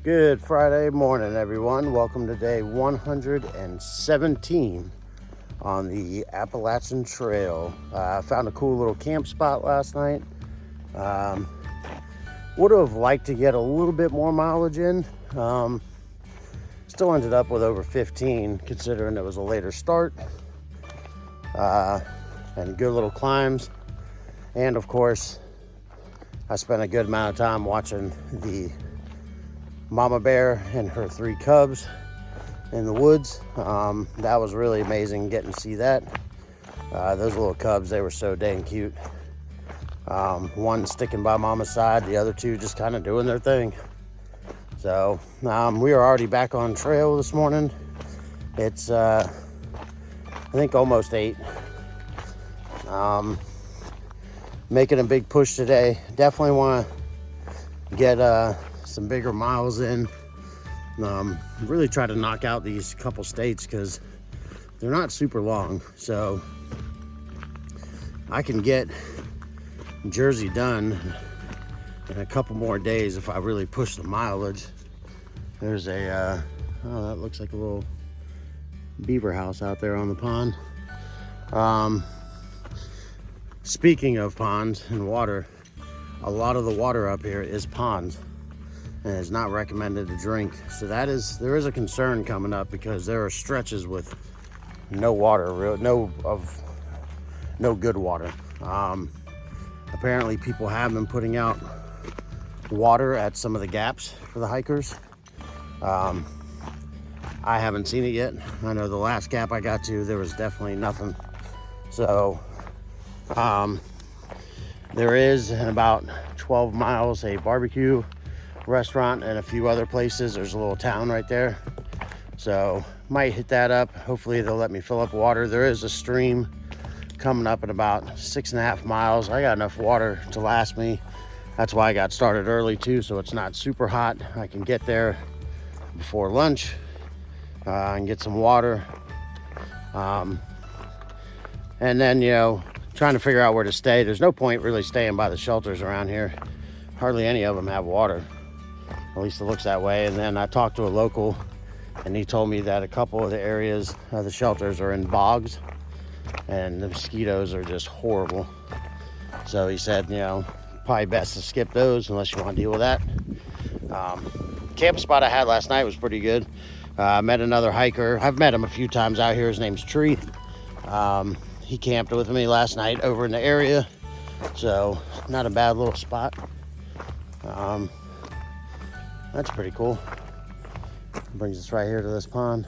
Good Friday morning, everyone. Welcome to day 117 on the Appalachian Trail. I found a cool little camp spot last night. Would have liked to get a little bit more mileage in. Still ended up with over 15 considering it was a later start. And good little climbs. And of course, I spent a good amount of time watching the mama bear and her 3 cubs in the woods. That was really amazing getting to see that. Those little cubs, they were so dang cute. One sticking by mama's side, the other 2 just kind of doing their thing. So we are already back on trail this morning. It's I think almost 8. Making a big push today. Definitely want to get some bigger miles in. Really try to knock out these couple states because they're not super long, so I can get Jersey done in a couple more days if I really push the mileage. There's a oh, that looks like a little beaver house out there on the pond. Speaking of ponds and water, a lot of the water up here is ponds and is not recommended to drink. So there is a concern coming up because there are stretches with no water, no good water. Apparently people have been putting out water at some of the gaps for the hikers. I haven't seen it yet. I know the last gap I got to, there was definitely nothing. So there is in about 12 miles a barbecue restaurant and a few other places. There's a little town right there, so might hit that up. Hopefully they'll let me fill up water. There is a stream coming up in about 6.5 miles. I got enough water to last me. That's why I got started early too, so it's not super hot. I can get there before lunch and get some water, and then trying to figure out where to stay. There's no point really staying by the shelters around here. Hardly any of them have water. At least it looks that way. And then I talked to a local and he told me that a couple of the areas of the shelters are in bogs and the mosquitoes are just horrible. So he said, probably best to skip those unless you want to deal with that. Camp spot I had last night was pretty good. I met another hiker. I've met him a few times out here. His name's Thru. He camped with me last night over in the area. So not a bad little spot. That's pretty cool. Brings us right here to this pond.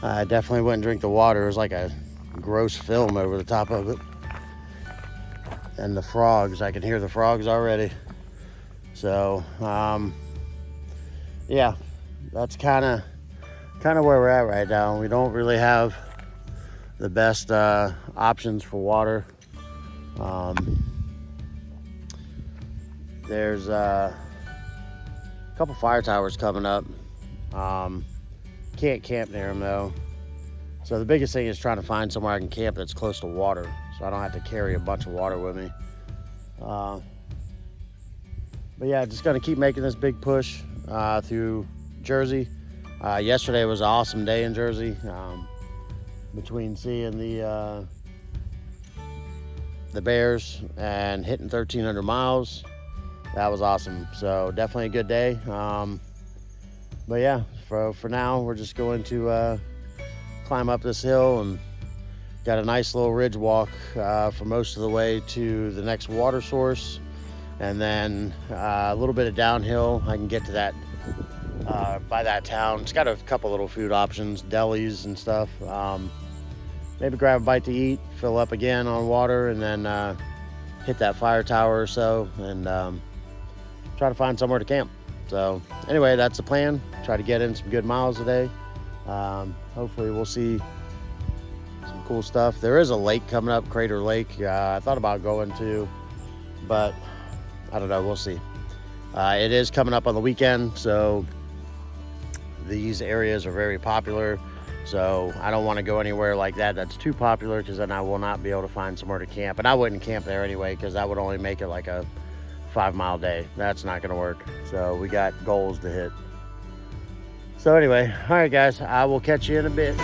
I definitely wouldn't drink the water. It was like a gross film over the top of it. And the frogs, I can hear the frogs already. So, yeah, that's kind of where we're at right now. We don't really have the best options for water. There's a couple fire towers coming up. Can't camp near them though. So the biggest thing is trying to find somewhere I can camp that's close to water, so I don't have to carry a bunch of water with me. But yeah, just gonna keep making this big push through Jersey. Yesterday was an awesome day in Jersey. Between seeing the bears and hitting 1,300 miles, that was awesome. So definitely a good day. But yeah, for now, we're just going to climb up this hill and got a nice little ridge walk for most of the way to the next water source. And then a little bit of downhill, I can get to that by that town. It's got a couple little food options, delis and stuff. Maybe grab a bite to eat, fill up again on water, and then hit that fire tower or so, and try to find somewhere to camp. So anyway, that's the plan. Try to get in some good miles today. Hopefully we'll see some cool stuff. There is a lake coming up, Crater Lake. I thought about going to, but I don't know, we'll see. It is coming up on the weekend, so these areas are very popular. So I don't want to go anywhere like that that's too popular, because then I will not be able to find somewhere to camp. And I wouldn't camp there anyway, because that would only make it like a 5-mile day. That's not gonna work. So we got goals to hit. So anyway, all right guys, I will catch you in a bit.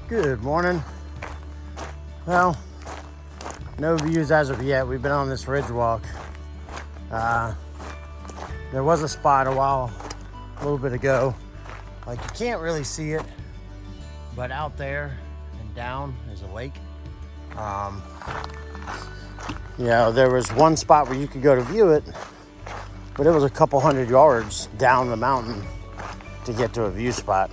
Good morning. Well, no views as of yet. We've been on this ridge walk. There was a spot a little bit ago. Like, you can't really see it, but out there and down is a lake. You know, there was one spot where you could go to view it, but it was a couple 100 yards down the mountain to get to a view spot.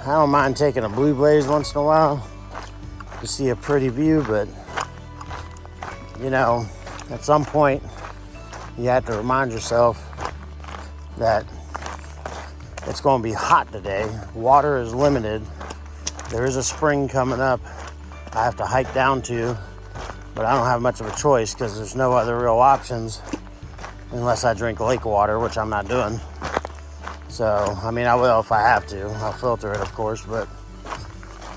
I don't mind taking a blue blaze once in a while to see a pretty view, but you know, at some point you have to remind yourself that it's going to be hot today. Water is limited. There is a spring coming up I have to hike down to, but I don't have much of a choice because there's no other real options unless I drink lake water, which I'm not doing. So, I mean, I will if I have to. I'll filter it, of course, but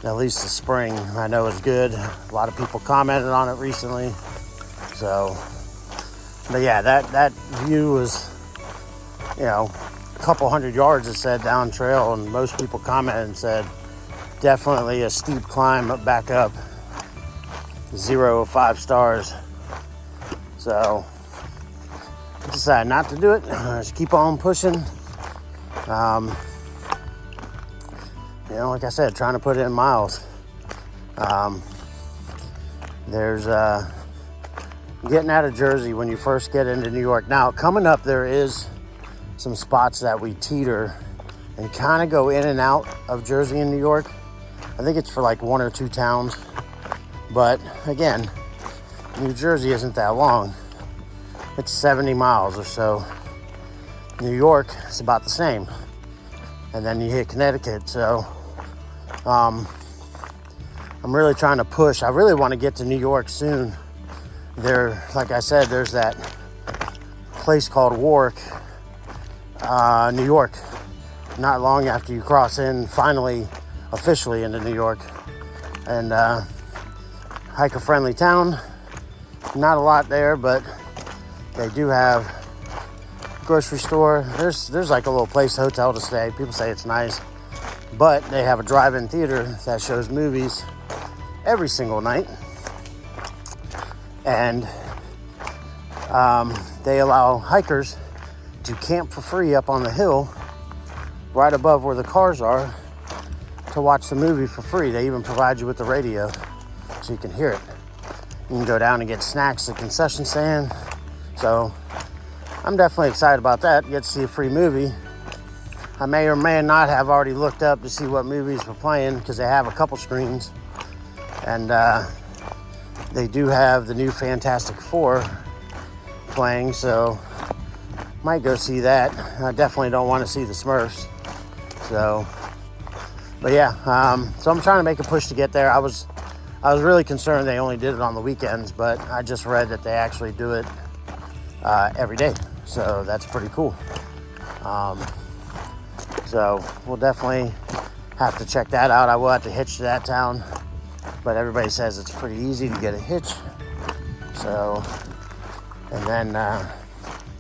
at least the spring I know is good. A lot of people commented on it recently. So, but yeah, that view was, you know, a couple 100 yards, it said, down trail, and most people commented and said, definitely a steep climb back up. 0 of 5 stars. So, I decided not to do it. Just keep on pushing. You know, like I said, trying to put it in miles. There's getting out of Jersey when you first get into New York. Now, coming up, there is some spots that we teeter and kind of go in and out of Jersey and New York. I think it's for like 1 or 2 towns. But again, New Jersey isn't that long. It's 70 miles or so. New York is about the same. And then you hit Connecticut. So I'm really trying to push. I really want to get to New York soon. There, like I said, there's that place called Warwick, New York. Not long after you cross in, finally, officially into New York. And hiker-friendly town. Not a lot there, but they do have grocery store. There's like a little place, hotel to stay. People say it's nice, but they have a drive-in theater that shows movies every single night, and they allow hikers to camp for free up on the hill right above where the cars are to watch the movie for free. They even provide you with the radio so you can hear it. You can go down and get snacks at the concession stand. So I'm definitely excited about that. Get to see a free movie. I may or may not have already looked up to see what movies we're playing because they have a couple screens. And they do have the new Fantastic Four playing, so might go see that. I definitely don't want to see the Smurfs. So, but yeah, so I'm trying to make a push to get there. I was really concerned they only did it on the weekends, but I just read that they actually do it every day. So that's pretty cool. So we'll definitely have to check that out. I will have to hitch to that town, but everybody says it's pretty easy to get a hitch. So, and then,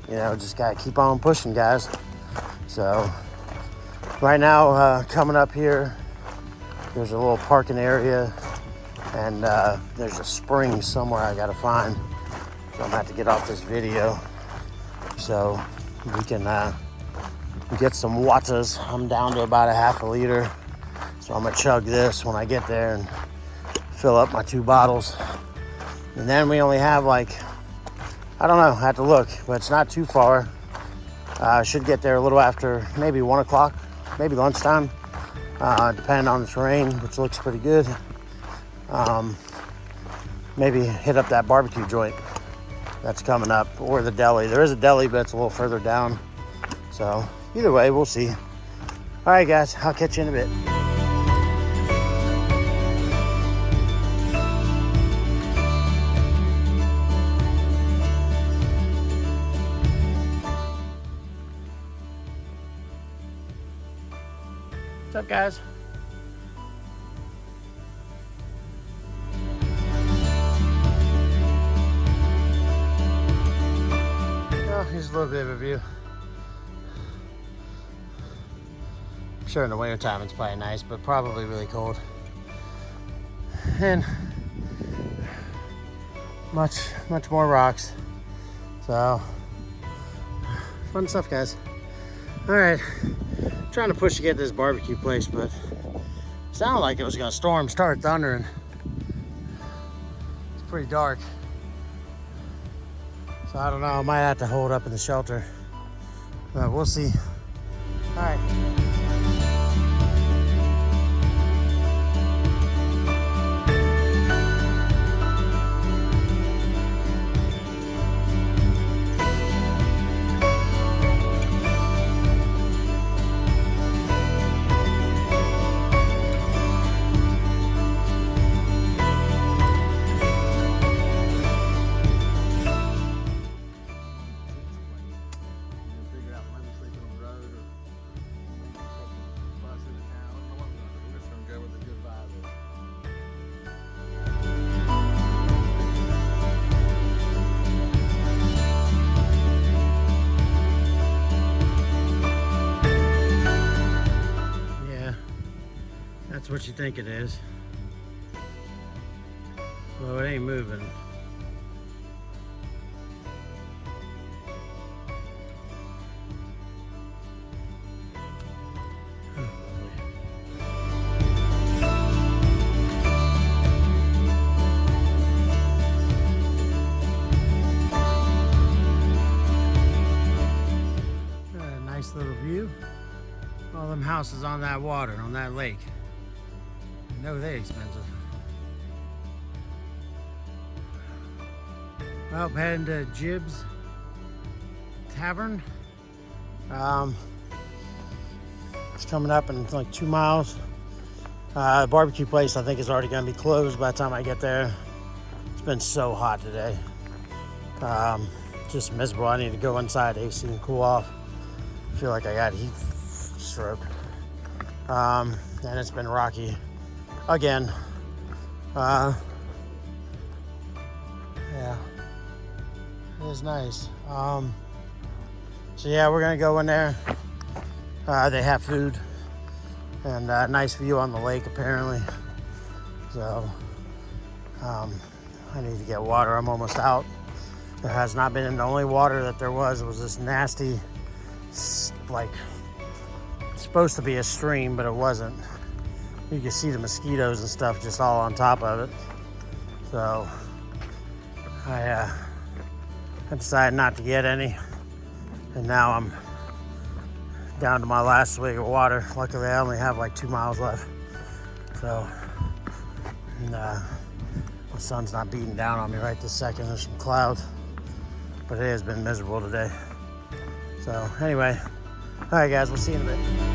you know, just gotta keep on pushing, guys. So right now, coming up here, there's a little parking area, and there's a spring somewhere I gotta find. So I'm gonna have to get off this video so we can get some waters. I'm down to about a half a liter, so I'm gonna chug this when I get there and fill up my 2 bottles. And then we only have like, I don't know, I have to look, but it's not too far. I should get there a little after maybe 1 o'clock, maybe lunchtime, depending on the terrain, which looks pretty good. Maybe hit up that barbecue joint that's coming up, or the deli. There is a deli, but it's a little further down. So either way, we'll see. All right, guys, I'll catch you in a bit. What's up, guys? Well, here's a little bit of a view. I'm sure in the winter time it's probably nice, but probably really cold. And much more rocks. So fun stuff, guys. All right, trying to push to get this barbecue place, but it sounded like it was gonna storm, start thundering. It's pretty dark, so I don't know. I might have to hold up in the shelter, but we'll see. All right. That's what you think it is. Well, it ain't moving. A nice little view. All them houses on that water, on that lake. No, they're expensive. Well, heading to Jib's Tavern. It's coming up in like 2 miles. The barbecue place I think is already gonna be closed by the time I get there. It's been so hot today. Just miserable. I need to go inside AC and cool off. I feel like I got heat stroke. And it's been rocky again. Yeah, it is nice. So yeah, we're gonna go in there. They have food and a nice view on the lake apparently. So I need to get water. I'm almost out. There has not been, the only water that there was this nasty, like, supposed to be a stream, but it wasn't. You can see the mosquitoes and stuff just all on top of it. So I decided not to get any, and now I'm down to my last swig of water. Luckily I only have like 2 miles left, so and, the sun's not beating down on me right this second. There's some clouds, but it has been miserable today. So anyway, all right guys, we'll see you in a bit.